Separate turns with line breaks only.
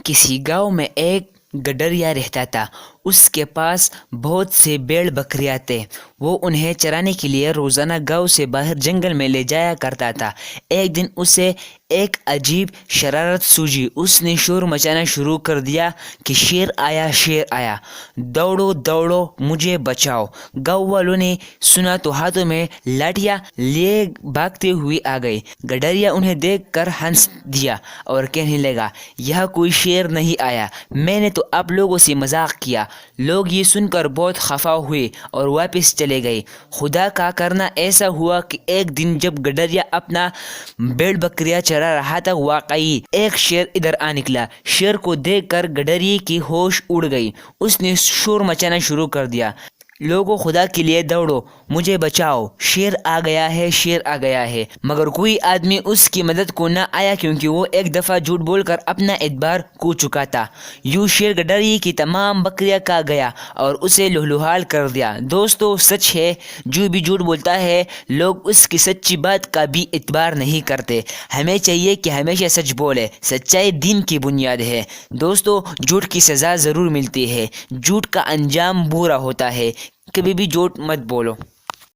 کسی گاؤں میں ایک گڈریا رہتا تھا۔ اس کے پاس بہت سے بھیڑ بکریاں تھے۔ وہ انہیں چرانے کے لیے روزانہ گاؤں سے باہر جنگل میں لے جایا کرتا تھا۔ ایک دن اسے ایک عجیب شرارت سوجی۔ اس نے شور مچانا شروع کر دیا کہ شیر آیا، شیر آیا، دوڑو دوڑو، مجھے بچاؤ۔ گاؤں والوں نے سنا تو ہاتھوں میں لاٹھیاں لیے بھاگتے ہوئے آ گئے۔ گڈریا انہیں دیکھ کر ہنس دیا اور کہنے لگا، یہاں کوئی شیر نہیں آیا، میں نے تو آپ لوگوں سے مذاق کیا۔ لوگ یہ سن کر بہت خفا ہوئے اور واپس چلے گئے۔ خدا کا کرنا ایسا ہوا کہ ایک دن جب گڈریا اپنا بھیڑ بکریاں چرا رہا تھا، واقعی ایک شیر ادھر آ نکلا۔ شیر کو دیکھ کر گڈریے کی ہوش اڑ گئی۔ اس نے شور مچانا شروع کر دیا، لوگوں، خدا کے لیے دوڑو، مجھے بچاؤ، شیر آ گیا ہے، شیر آ گیا ہے۔ مگر کوئی آدمی اس کی مدد کو نہ آیا کیونکہ وہ ایک دفعہ جھوٹ بول کر اپنا اعتبار کھو چکا تھا۔ یوں شیر گڈریے کی تمام بکریاں کھا گیا اور اسے لہلہال کر دیا۔ دوستو، سچ ہے، جو بھی جھوٹ بولتا ہے لوگ اس کی سچی بات کا بھی اعتبار نہیں کرتے۔ ہمیں چاہیے کہ ہمیشہ سچ بولے، سچائی دین کی بنیاد ہے۔ دوستو، جھوٹ کی سزا ضرور ملتی ہے، جھوٹ کا انجام برا ہوتا ہے، کبھی بھی جھوٹ مت بولو۔